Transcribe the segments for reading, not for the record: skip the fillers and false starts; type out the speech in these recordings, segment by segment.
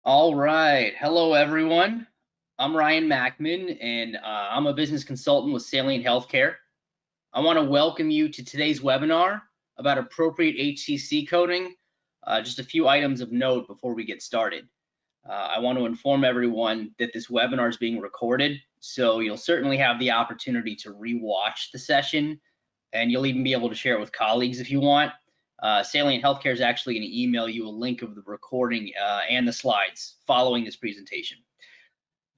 All right. Hello, everyone. I'm Ryan Mackman, and I'm a business consultant with Salient Healthcare. I want to welcome you to today's webinar about appropriate HCC coding. Just a few items of note before we get started. I want to inform everyone that this webinar is being recorded, so you'll certainly have the opportunity to rewatch the session, and you'll even be able to share it with colleagues if you want. Salient Healthcare is actually going to email you a link of the recording and the slides following this presentation.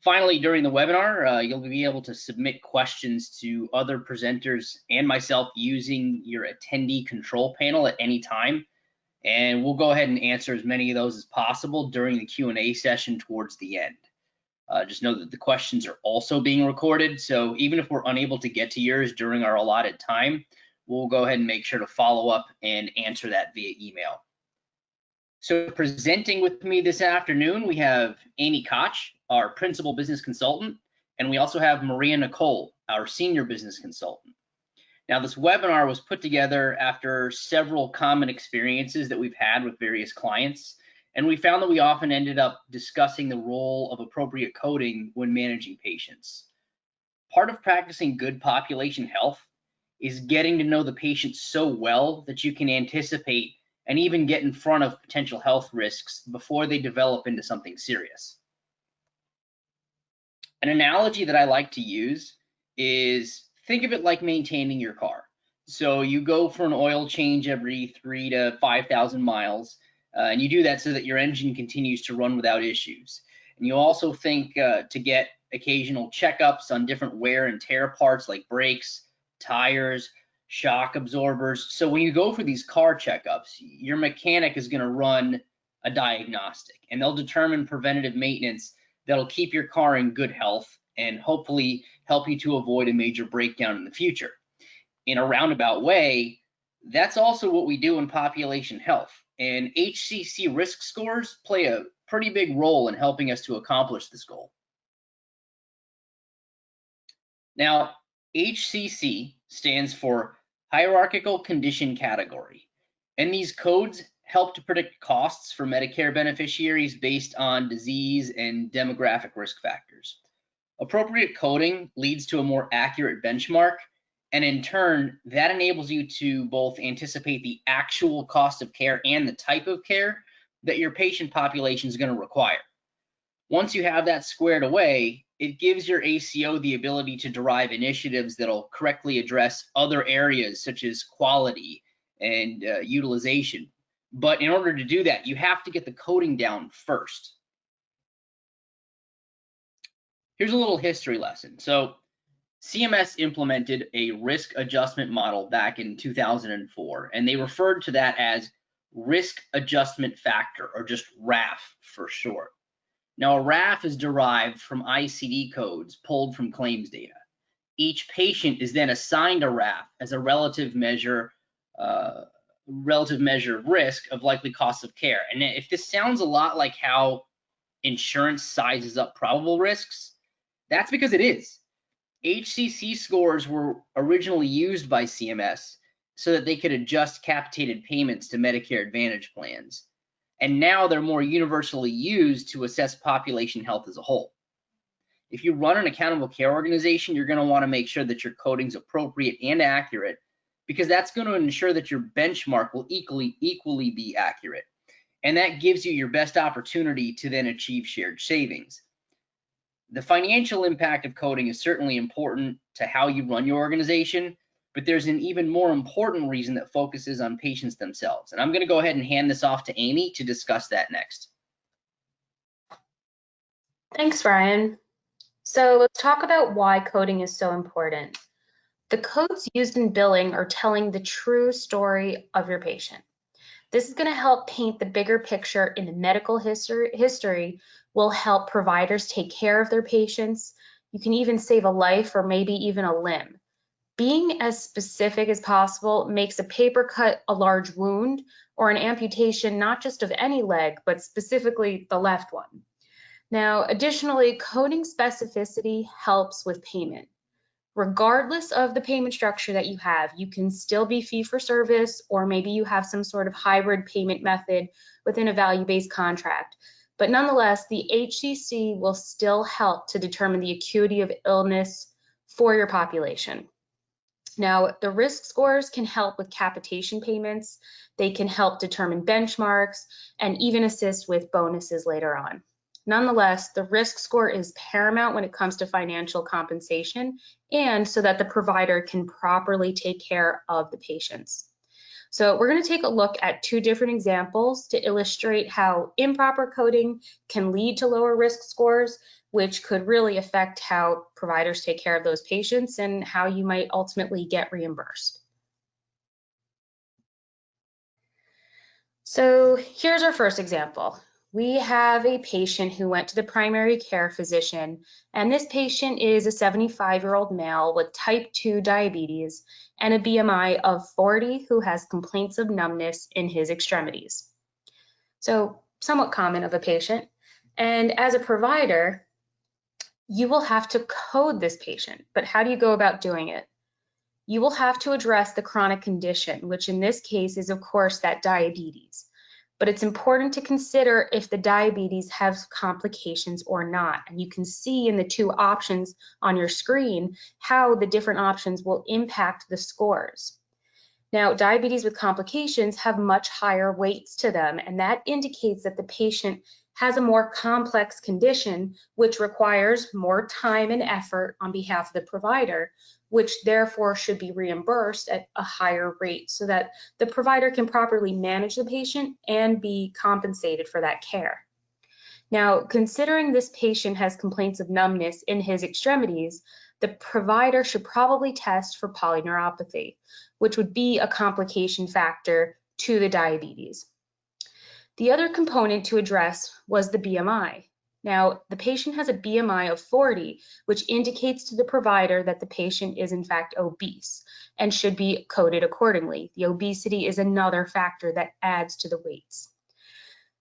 Finally, during the webinar, you'll be able to submit questions to other presenters and myself using your attendee control panel at any time. And we'll go ahead and answer as many of those as possible during the Q&A session towards the end. Just know that the questions are also being recorded, so even if we're unable to get to yours during our allotted time, we'll go ahead and make sure to follow up and answer that via email. So presenting with me this afternoon, we have Amy Koch, our Principal Business Consultant, and we also have Maria Nicole, our Senior Business Consultant. Now, this webinar was put together after several common experiences that we've had with various clients, and we found that we often ended up discussing the role of appropriate coding when managing patients. Part of practicing good population health is getting to know the patient so well that you can anticipate and even get in front of potential health risks before they develop into something serious. An analogy that I like to use is, think of it like maintaining your car. So you go for an oil change every 3,000 to 5,000 miles, and you do that so that your engine continues to run without issues. And you also think to get occasional checkups on different wear and tear parts like brakes, tires, shock absorbers. So when you go for these car checkups, your mechanic is going to run a diagnostic, and they'll determine preventative maintenance that'll keep your car in good health and hopefully help you to avoid a major breakdown in the future. In a roundabout way, that's also what we do in population health, and HCC risk scores play a pretty big role in helping us to accomplish this goal. Now, HCC stands for Hierarchical Condition Category, and these codes help to predict costs for Medicare beneficiaries based on disease and demographic risk factors. Appropriate coding leads to a more accurate benchmark, and in turn, that enables you to both anticipate the actual cost of care and the type of care that your patient population is going to require. Once you have that squared away, it gives your ACO the ability to derive initiatives that'll correctly address other areas such as quality and utilization. But in order to do that, you have to get the coding down first. Here's a little history lesson. So CMS implemented a risk adjustment model back in 2004, and they referred to that as risk adjustment factor, or just RAF for short. Now, a RAF is derived from ICD codes pulled from claims data. Each patient is then assigned a RAF as a relative measure of risk of likely costs of care. And if this sounds a lot like how insurance sizes up probable risks, that's because it is. HCC scores were originally used by CMS so that they could adjust capitated payments to Medicare Advantage plans. And now they're more universally used to assess population health as a whole. If you run an accountable care organization, you're going to want to make sure that your coding's appropriate and accurate, because that's going to ensure that your benchmark will equally be accurate. And that gives you your best opportunity to then achieve shared savings. The financial impact of coding is certainly important to how you run your organization, but there's an even more important reason that focuses on patients themselves. And I'm going to go ahead and hand this off to Amy to discuss that next. Thanks, Ryan. So let's talk about why coding is so important. The codes used in billing are telling the true story of your patient. This is going to help paint the bigger picture in the medical history, will help providers take care of their patients. You can even save a life or maybe even a limb. Being as specific as possible makes a paper cut a large wound or an amputation not just of any leg, but specifically the left one. Now, additionally, coding specificity helps with payment. Regardless of the payment structure that you have, you can still be fee for service, or maybe you have some sort of hybrid payment method within a value-based contract. But nonetheless, the HCC will still help to determine the acuity of illness for your population. Now, the risk scores can help with capitation payments, they can help determine benchmarks, and even assist with bonuses later on. Nonetheless, the risk score is paramount when it comes to financial compensation and so that the provider can properly take care of the patients. So we're going to take a look at two different examples to illustrate how improper coding can lead to lower risk scores, which could really affect how providers take care of those patients and how you might ultimately get reimbursed. So here's our first example. We have a patient who went to the primary care physician, and this patient is a 75-year-old male with type 2 diabetes and a BMI of 40 who has complaints of numbness in his extremities. So somewhat common of a patient. And as a provider, you will have to code this patient, but how do you go about doing it? You will have to address the chronic condition, which in this case is of course that diabetes. But it's important to consider if the diabetes has complications or not. And you can see in the two options on your screen how the different options will impact the scores. Now, diabetes with complications have much higher weights to them, and that indicates that the patient has a more complex condition, which requires more time and effort on behalf of the provider, which therefore should be reimbursed at a higher rate so that the provider can properly manage the patient and be compensated for that care. Now, considering this patient has complaints of numbness in his extremities, the provider should probably test for polyneuropathy, which would be a complication factor to the diabetes. The other component to address was the BMI. Now, the patient has a BMI of 40, which indicates to the provider that the patient is in fact obese and should be coded accordingly. The obesity is another factor that adds to the weights.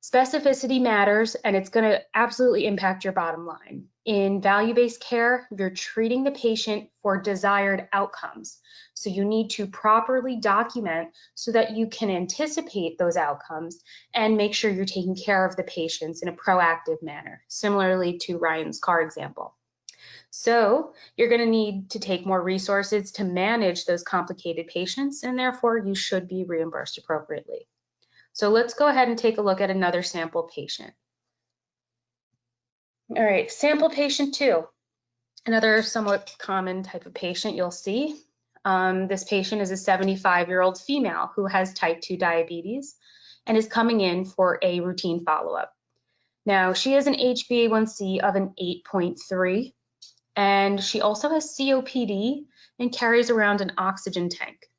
Specificity matters, and it's going to absolutely impact your bottom line. In value-based care, you're treating the patient for desired outcomes. So you need to properly document so that you can anticipate those outcomes and make sure you're taking care of the patients in a proactive manner, similarly to Ryan's car example. So you're going to need to take more resources to manage those complicated patients, and therefore you should be reimbursed appropriately. So let's go ahead and take a look at another sample patient. All right, sample patient 2, another somewhat common type of patient you'll see. This patient is a 75-year-old female who has type 2 diabetes and is coming in for a routine follow-up. Now, she has an HbA1c of an 8.3, and she also has COPD and carries around an oxygen tank.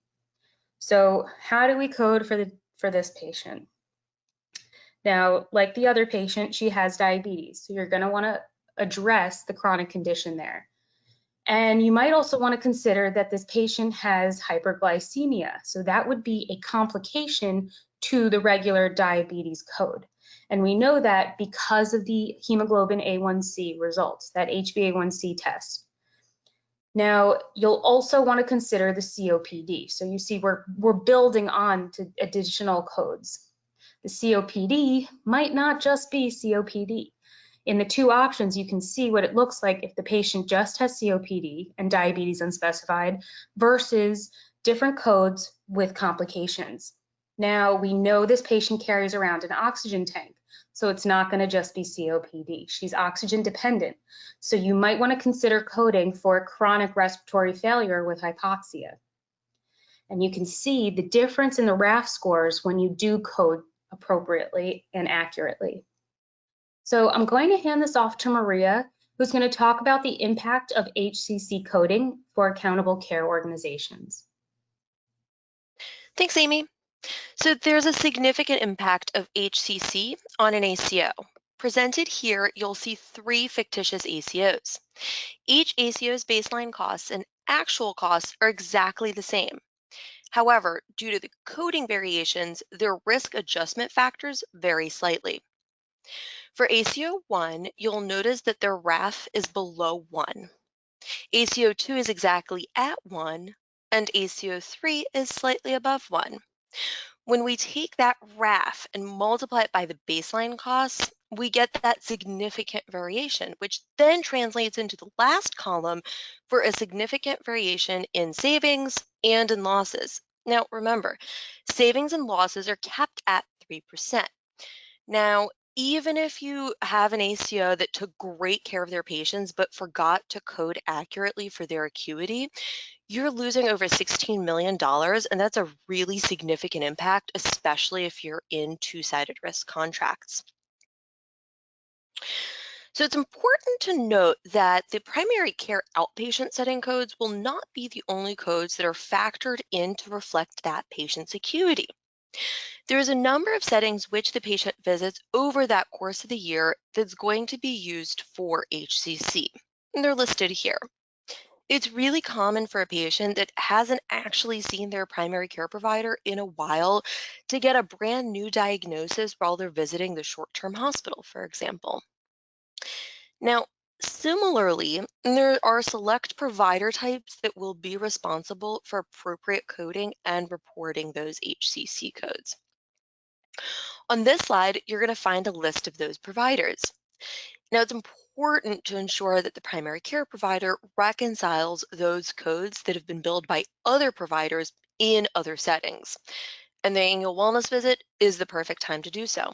So how do we code for this patient? Now, like the other patient, she has diabetes, so you're going to want to address the chronic condition there. And you might also want to consider that this patient has hyperglycemia, so that would be a complication to the regular diabetes code. And we know that because of the hemoglobin A1C results, that HbA1c test. Now, you'll also want to consider the COPD. So you see we're building on to additional codes. The COPD might not just be COPD. In the two options, you can see what it looks like if the patient just has COPD and diabetes unspecified versus different codes with complications. Now, we know this patient carries around an oxygen tank, so it's not going to just be COPD. She's oxygen dependent, so you might want to consider coding for chronic respiratory failure with hypoxia. And you can see the difference in the RAF scores when you do code appropriately and accurately. So I'm going to hand this off to Maria, who's going to talk about the impact of HCC coding for accountable care organizations. Thanks, Amy. So there's a significant impact of HCC on an ACO. Presented here, you'll see 3 fictitious ACOs. Each ACO's baseline costs and actual costs are exactly the same. However, due to the coding variations, their risk adjustment factors vary slightly. For ACO 1, you'll notice that their RAF is below 1. ACO 2 is exactly at 1, and ACO 3 is slightly above 1. When we take that RAF and multiply it by the baseline costs, we get that significant variation, which then translates into the last column for a significant variation in savings and in losses. Now, remember, savings and losses are kept at 3%. Now, even if you have an ACO that took great care of their patients but forgot to code accurately for their acuity, you're losing over $16 million, and that's a really significant impact, especially if you're in two-sided risk contracts. So it's important to note that the primary care outpatient setting codes will not be the only codes that are factored in to reflect that patient's acuity. There is a number of settings which the patient visits over that course of the year that's going to be used for HCC. And they're listed here. It's really common for a patient that hasn't actually seen their primary care provider in a while to get a brand new diagnosis while they're visiting the short-term hospital, for example. Now, similarly, there are select provider types that will be responsible for appropriate coding and reporting those HCC codes. On this slide, you're going to find a list of those providers. Now, it's important to ensure that the primary care provider reconciles those codes that have been billed by other providers in other settings. And the annual wellness visit is the perfect time to do so.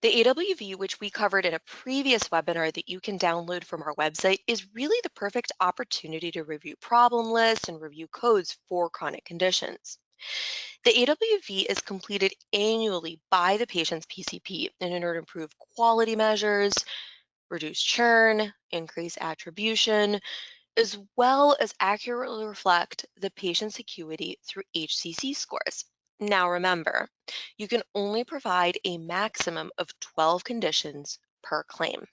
The AWV, which we covered in a previous webinar that you can download from our website, is really the perfect opportunity to review problem lists and review codes for chronic conditions. The AWV is completed annually by the patient's PCP in order to improve quality measures, reduce churn, increase attribution, as well as accurately reflect the patient's acuity through HCC scores. Now remember, you can only provide a maximum of 12 conditions per claim.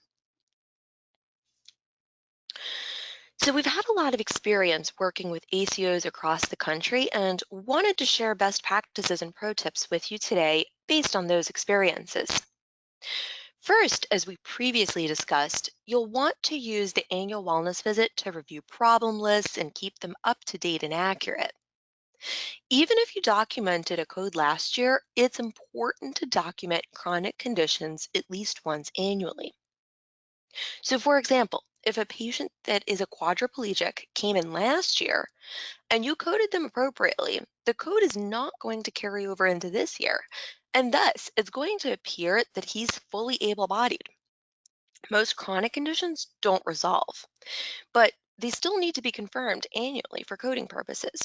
So we've had a lot of experience working with ACOs across the country and wanted to share best practices and pro tips with you today based on those experiences. First, as we previously discussed, you'll want to use the annual wellness visit to review problem lists and keep them up to date and accurate. Even if you documented a code last year, it's important to document chronic conditions at least once annually. So for example, if a patient that is a quadriplegic came in last year and you coded them appropriately, the code is not going to carry over into this year. And thus, it's going to appear that he's fully able-bodied. Most chronic conditions don't resolve, but they still need to be confirmed annually for coding purposes.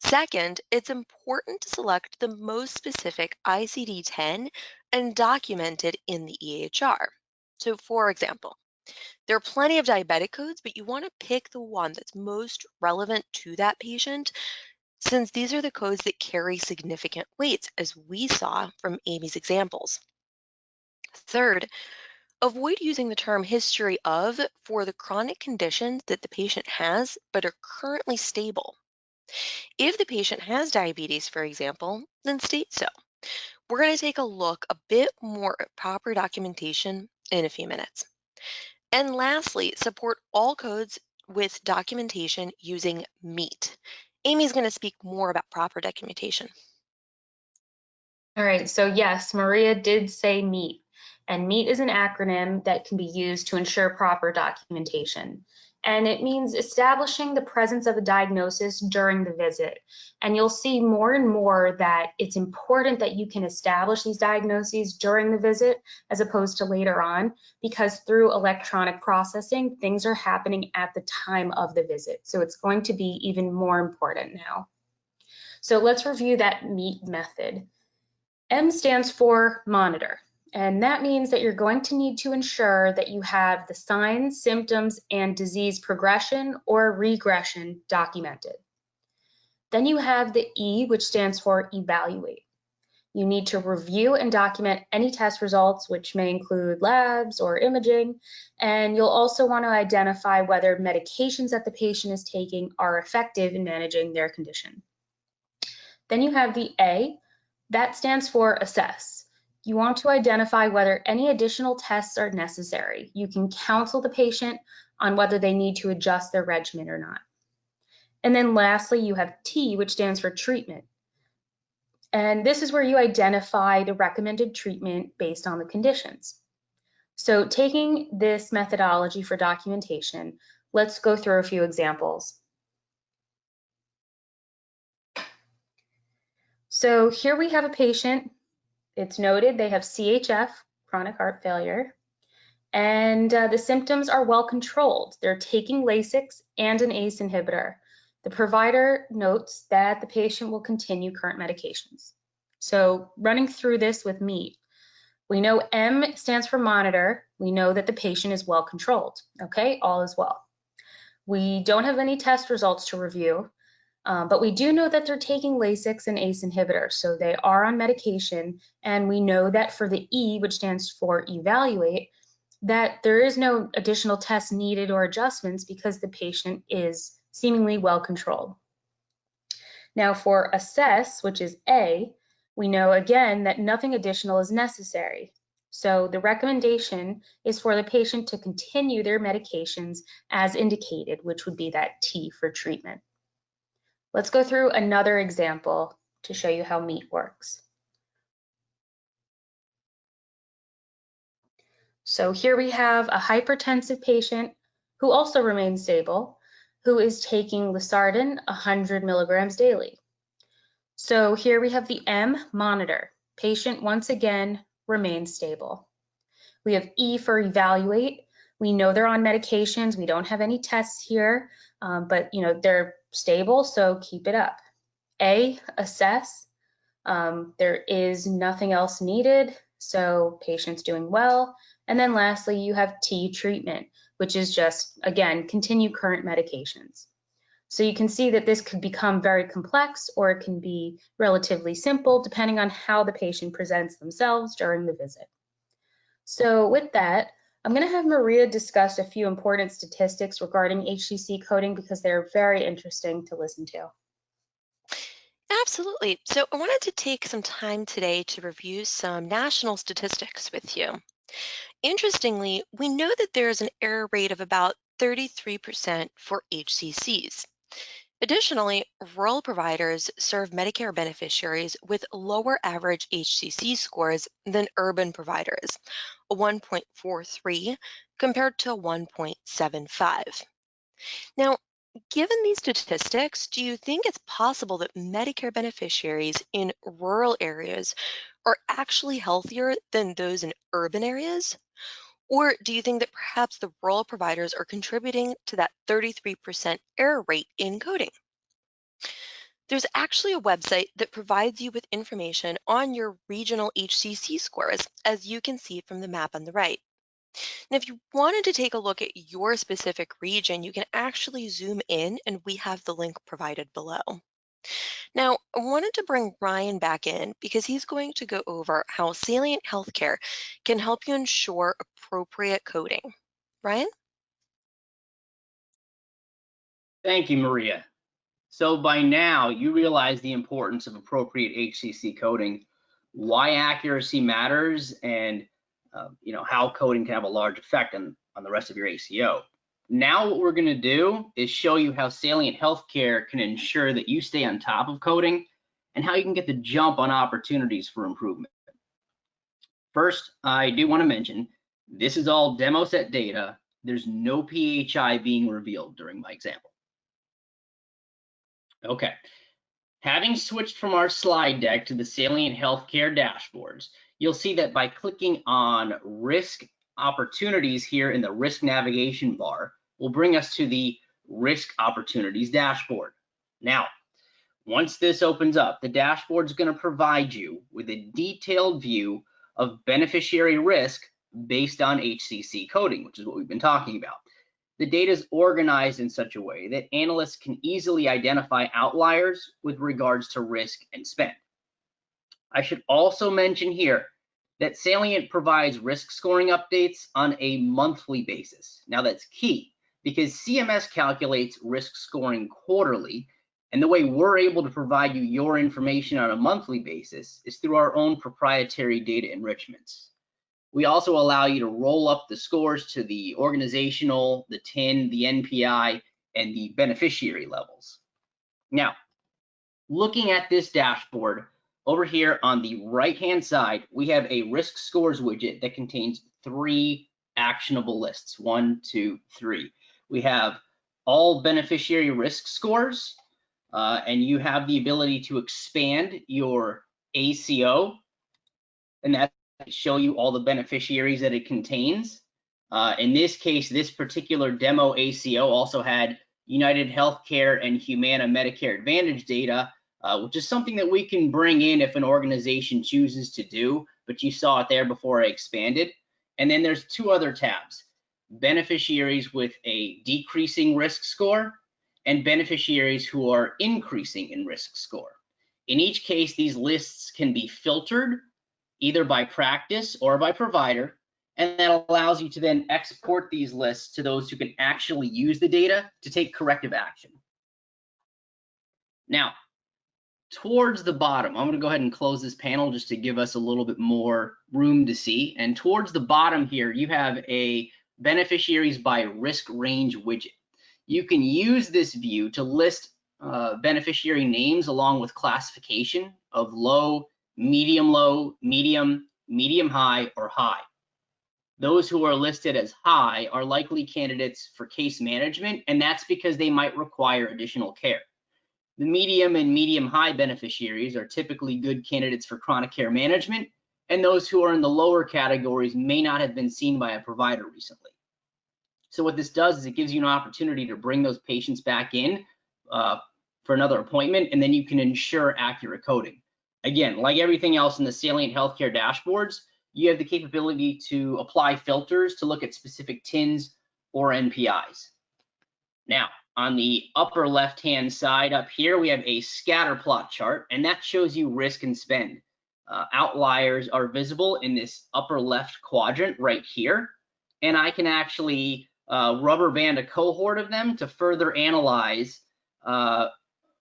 Second, it's important to select the most specific ICD-10 and document it in the EHR. So for example, there are plenty of diabetic codes, but you want to pick the one that's most relevant to that patient, since these are the codes that carry significant weights, as we saw from Amy's examples. Third, avoid using the term history of for the chronic conditions that the patient has but are currently stable. If the patient has diabetes, for example, then state so. We're going to take a look a bit more at proper documentation in a few minutes. And lastly, support all codes with documentation using M.E.A.T. Amy's going to speak more about proper documentation. All right, so yes, Maria did say M.E.A.T, and M.E.A.T is an acronym that can be used to ensure proper documentation. And it means establishing the presence of a diagnosis during the visit. And you'll see more and more that it's important that you can establish these diagnoses during the visit as opposed to later on, because through electronic processing, things are happening at the time of the visit. So it's going to be even more important now. So let's review that M.E.A.T method. M stands for monitor, and that means that you're going to need to ensure that you have the signs, symptoms, and disease progression or regression documented. Then you have the E, which stands for evaluate. You need to review and document any test results, which may include labs or imaging, and you'll also want to identify whether medications that the patient is taking are effective in managing their condition. Then you have the A. That stands for assess. You want to identify whether any additional tests are necessary. You can counsel the patient on whether they need to adjust their regimen or not. And then lastly, you have T, which stands for treatment. And this is where you identify the recommended treatment based on the conditions. So taking this methodology for documentation, let's go through a few examples. So here we have a patient. It's noted they have CHF, chronic heart failure, and the symptoms are well controlled. They're taking Lasix and an ACE inhibitor. The provider notes that the patient will continue current medications. So running through this with M.E.A.T, we know M stands for monitor. We know that the patient is well controlled. Okay, all is well. We don't have any test results to review, but we do know that they're taking Lasix and ACE inhibitors, so they are on medication, and we know that for the E, which stands for evaluate, that there is no additional tests needed or adjustments because the patient is seemingly well controlled. Now for assess, which is A, we know again that nothing additional is necessary. So the recommendation is for the patient to continue their medications as indicated, which would be that T for treatment. Let's go through another example to show you how M.E.A.T works. So here we have a hypertensive patient who also remains stable, who is taking Losartan 100 milligrams daily. So here we have the M, monitor. Patient once again remains stable. We have E for evaluate. We know they're on medications. We don't have any tests here, but they're stable, so keep it up. A, assess. There is nothing else needed, so patient's doing well. And then lastly, you have T, treatment, which is just, again, continue current medications. So you can see that this could become very complex, or it can be relatively simple depending on how the patient presents themselves during the visit. So with that, I'm going to have Maria discuss a few important statistics regarding HCC coding because they're very interesting to listen to. Absolutely. So I wanted to take some time today to review some national statistics with you. Interestingly, we know that there is an error rate of about 33% for HCCs. Additionally, rural providers serve Medicare beneficiaries with lower average HCC scores than urban providers, a 1.43 compared to 1.75. Now, given these statistics, do you think it's possible that Medicare beneficiaries in rural areas are actually healthier than those in urban areas? Or do you think that perhaps the rural providers are contributing to that 33% error rate in coding? There's actually a website that provides you with information on your regional HCC scores, as you can see from the map on the right. And if you wanted to take a look at your specific region, you can actually zoom in, and we have the link provided below. Now, I wanted to bring Ryan back in because he's going to go over how Salient Healthcare can help you ensure appropriate coding. Ryan? Thank you, Maria. So by now, you realize the importance of appropriate HCC coding, why accuracy matters, and how coding can have a large effect on the rest of your ACO. Now what we're going to do is show you how Salient Healthcare can ensure that you stay on top of coding and how you can get the jump on opportunities for improvement. First, I do want to mention, this is all demo set data. There's no PHI being revealed during my example. Okay, having switched from our slide deck to the Salient Healthcare dashboards, you'll see that by clicking on risk opportunities here in the risk navigation bar will bring us to the risk opportunities dashboard. Now, once this opens up, the dashboard is going to provide you with a detailed view of beneficiary risk based on HCC coding, which is what we've been talking about. The data is organized in such a way that analysts can easily identify outliers with regards to risk and spend. I should also mention here that Salient provides risk scoring updates on a monthly basis. Now that's key because CMS calculates risk scoring quarterly, and the way we're able to provide you your information on a monthly basis is through our own proprietary data enrichments. We also allow you to roll up the scores to the organizational, the TIN, the NPI, and the beneficiary levels. Now, looking at this dashboard, over here on the right-hand side, we have a risk scores widget that contains 3 actionable lists, 1, 2, 3. We have all beneficiary risk scores, and you have the ability to expand your ACO, and that show you all the beneficiaries that it contains. In this case, this particular demo ACO also had United Healthcare and Humana Medicare Advantage data, which is something that we can bring in if an organization chooses to do, but you saw it there before I expanded. And then there's 2 other tabs, beneficiaries with a decreasing risk score and beneficiaries who are increasing in risk score. In each case, these lists can be filtered either by practice or by provider, and that allows you to then export these lists to those who can actually use the data to take corrective action. Now, towards the bottom, I'm going to go ahead and close this panel just to give us a little bit more room to see. And towards the bottom here, you have a beneficiaries by risk range widget. You can use this view to list beneficiary names along with classification of low, medium, medium high, or high. Those who are listed as high are likely candidates for case management, and that's because they might require additional care. The medium and medium high beneficiaries are typically good candidates for chronic care management, and those who are in the lower categories may not have been seen by a provider recently. So what this does is it gives you an opportunity to bring those patients back in for another appointment, and then you can ensure accurate coding. Again, like everything else in the Salient Healthcare dashboards, you have the capability to apply filters to look at specific TINs or NPIs. Now, on the upper left-hand side up here, we have a scatter plot chart, and that shows you risk and spend. Outliers are visible in this upper left quadrant right here, and I can actually rubber band a cohort of them to further analyze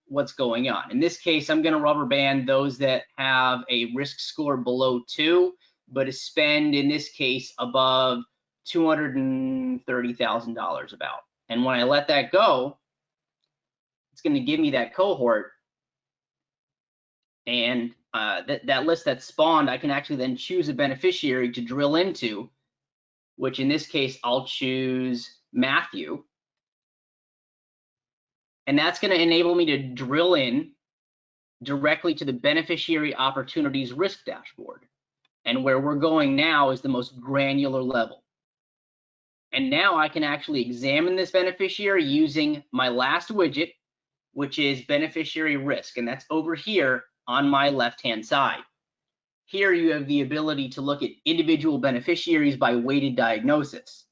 what's going on. In this case, I'm going to rubber band those that have a risk score below 2, but a spend in this case above $230,000 about. And when I let that go, it's going to give me that cohort, and that list that's spawned, I can actually then choose a beneficiary to drill into, which in this case, I'll choose Matthew. And that's going to enable me to drill in directly to the beneficiary opportunities risk dashboard. And where we're going now is the most granular level. And now I can actually examine this beneficiary using my last widget, which is beneficiary risk. And that's over here on my left-hand side. Here you have the ability to look at individual beneficiaries by weighted diagnosis.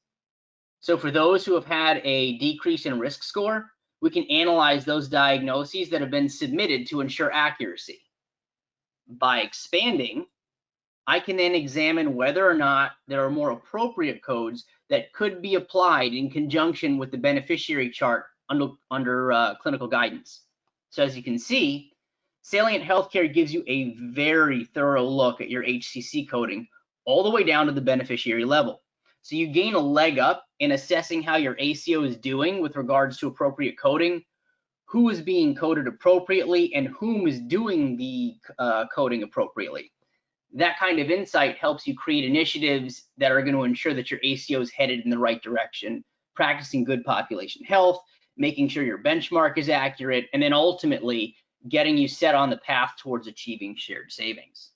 So for those who have had a decrease in risk score, we can analyze those diagnoses that have been submitted to ensure accuracy. By expanding, I can then examine whether or not there are more appropriate codes that could be applied in conjunction with the beneficiary chart under clinical guidance. So as you can see, Salient Healthcare gives you a very thorough look at your HCC coding all the way down to the beneficiary level. So you gain a leg up in assessing how your ACO is doing with regards to appropriate coding, who is being coded appropriately, and whom is doing the coding appropriately. That kind of insight helps you create initiatives that are going to ensure that your ACO is headed in the right direction, practicing good population health, making sure your benchmark is accurate, and then ultimately getting you set on the path towards achieving shared savings.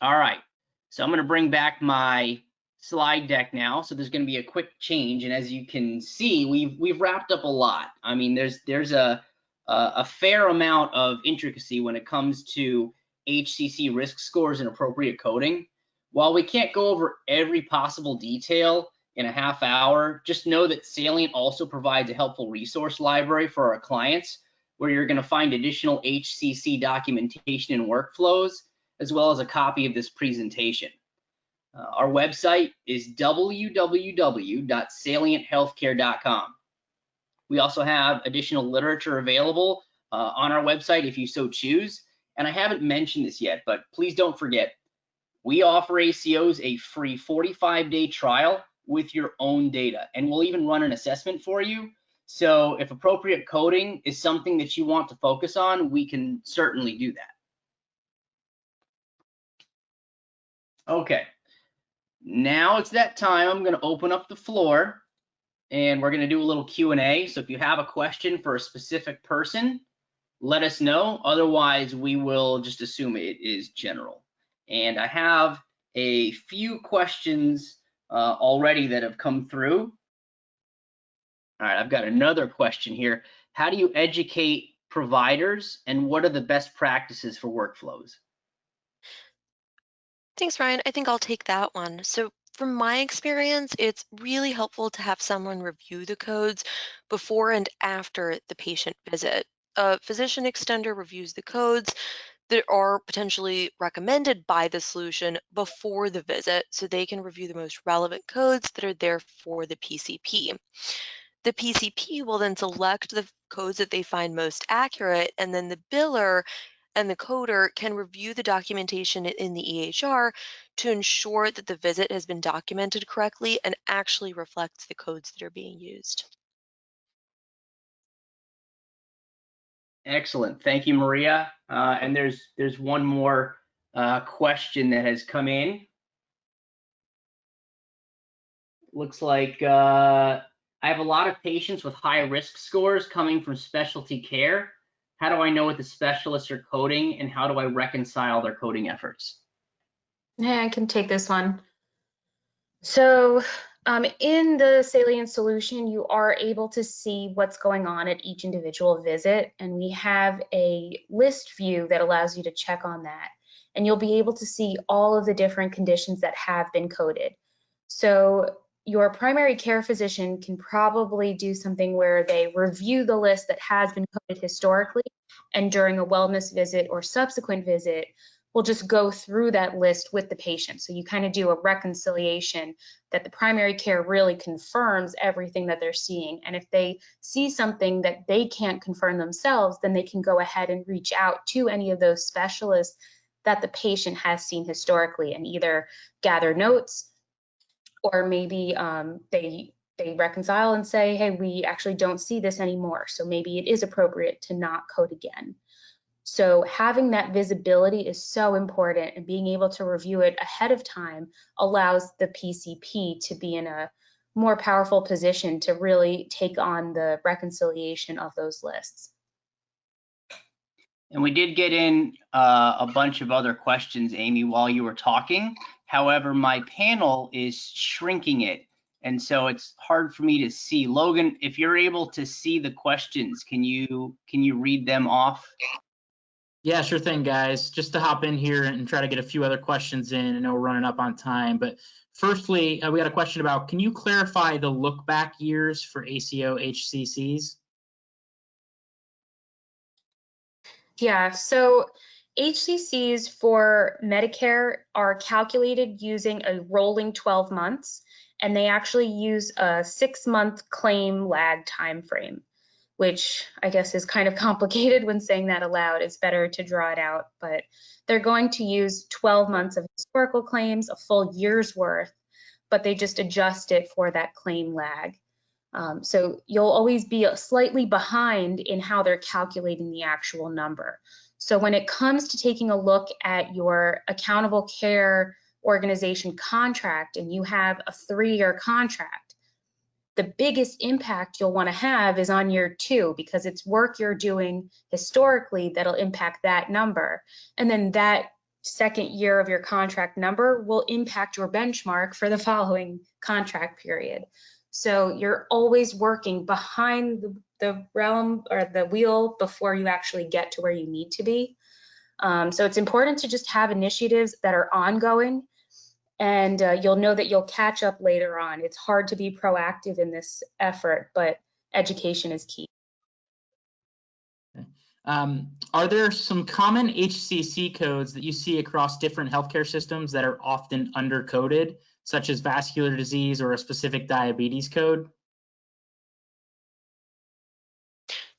All right, so I'm going to bring back my slide deck now. So there's going to be a quick change, and as you can see, we've wrapped up a lot. I mean, there's a fair amount of intricacy when it comes to HCC risk scores and appropriate coding. While we can't go over every possible detail in a half hour, just know that Salient also provides a helpful resource library for our clients, where you're going to find additional HCC documentation and workflows, as well as a copy of this presentation. Our website is www.salienthealthcare.com. We also have additional literature available on our website if you so choose. And I haven't mentioned this yet, but please don't forget, we offer ACOs a free 45-day trial with your own data, and we'll even run an assessment for you So if appropriate coding is something that you want to focus on, we can certainly do that. Okay, now it's that time. I'm going to open up the floor and we're going to do a little Q&A. So if you have a question for a specific person, let us know. Otherwise, we will just assume it is general. And I have a few questions already that have come through. All right, I've got another question here. How do you educate providers and what are the best practices for workflows? Thanks, Ryan. I think I'll take that one. So, from my experience, it's really helpful to have someone review the codes before and after the patient visit. A physician extender reviews the codes that are potentially recommended by the solution before the visit so they can review the most relevant codes that are there for the PCP. The PCP will then select the codes that they find most accurate, and then the biller and the coder can review the documentation in the EHR to ensure that the visit has been documented correctly and actually reflects the codes that are being used. Excellent. Thank you, Maria. And there's one more question that has come in. Looks like I have a lot of patients with high risk scores coming from specialty care. How do I know what the specialists are coding and how do I reconcile their coding efforts? Yeah, I can take this one. So in the Salient solution, you are able to see what's going on at each individual visit, and we have a list view that allows you to check on that. And you'll be able to see all of the different conditions that have been coded. So your primary care physician can probably do something where they review the list that has been coded historically, and during a wellness visit or subsequent visit, we'll just go through that list with the patient. So you kind of do a reconciliation that the primary care really confirms everything that they're seeing. And if they see something that they can't confirm themselves, then they can go ahead and reach out to any of those specialists that the patient has seen historically and either gather notes or maybe they reconcile and say, hey, we actually don't see this anymore. So maybe it is appropriate to not code again. So having that visibility is so important, and being able to review it ahead of time allows the PCP to be in a more powerful position to really take on the reconciliation of those lists. And we did get in a bunch of other questions, Amy, while you were talking. However, my panel is shrinking it. And so it's hard for me to see. Logan, if you're able to see the questions, can you read them off? Yeah, sure thing, guys. Just to hop in here and try to get a few other questions in. I know we're running up on time, but firstly, we got a question about, can you clarify the look back years for ACO HCCs? Yeah, so HCCs for Medicare are calculated using a rolling 12 months, and they actually use a 6-month claim lag time frame, which I guess is kind of complicated when saying that aloud. It's better to draw it out, but they're going to use 12 months of historical claims, a full year's worth, but they just adjust it for that claim lag. So you'll always be slightly behind in how they're calculating the actual number. So when it comes to taking a look at your accountable care organization contract and you have a 3-year contract, the biggest impact you'll want to have is on year 2, because it's work you're doing historically that'll impact that number. And then that second year of your contract number will impact your benchmark for the following contract period. So you're always working behind the realm or the wheel before you actually get to where you need to be. So it's important to just have initiatives that are ongoing, and you'll know that you'll catch up later on. It's hard to be proactive in this effort, but education is key. Are there some common HCC codes that you see across different healthcare systems that are often undercoded, such as vascular disease or a specific diabetes code?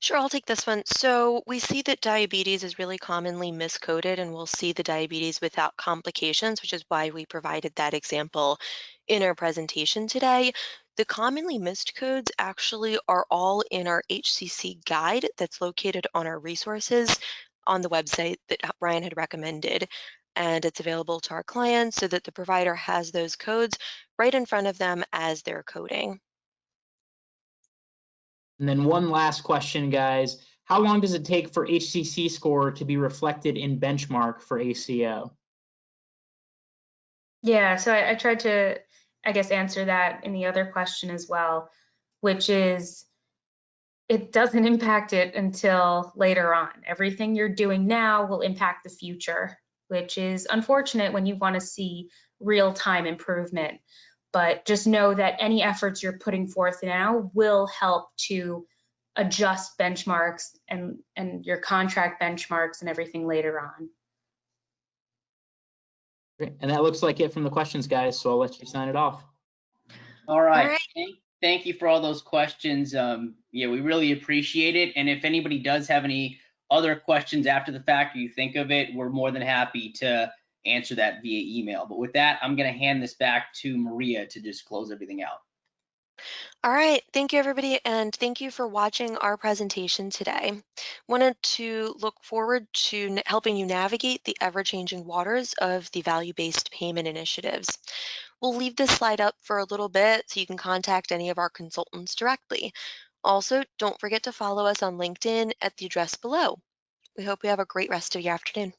Sure, I'll take this one. So we see that diabetes is really commonly miscoded, and we'll see the diabetes without complications, which is why we provided that example in our presentation today. The commonly missed codes actually are all in our HCC guide that's located on our resources on the website that Brian had recommended. And it's available to our clients so that the provider has those codes right in front of them as they're coding. And then one last question, guys. How long does it take for HCC score to be reflected in benchmark for ACO? Yeah, so I tried to, I guess, answer that in the other question as well, which is it doesn't impact it until later on. Everything you're doing now will impact the future, which is unfortunate when you want to see real-time improvement. But just know that any efforts you're putting forth now will help to adjust benchmarks and your contract benchmarks and everything later on. Great. And that looks like it from the questions, guys, so I'll let you sign it off. All right. All right. Thank you for all those questions. Yeah, we really appreciate it. And if anybody does have any other questions after the fact or you think of it, we're more than happy to answer that via email. But with that, I'm going to hand this back to Maria to just close everything out. All right, thank you everybody, and thank you for watching our presentation today. Wanted to look forward to helping you navigate the ever-changing waters of the value-based payment initiatives. We'll leave this slide up for a little bit so you can contact any of our consultants directly. Also, don't forget to follow us on LinkedIn at the address below. We hope you have a great rest of your afternoon.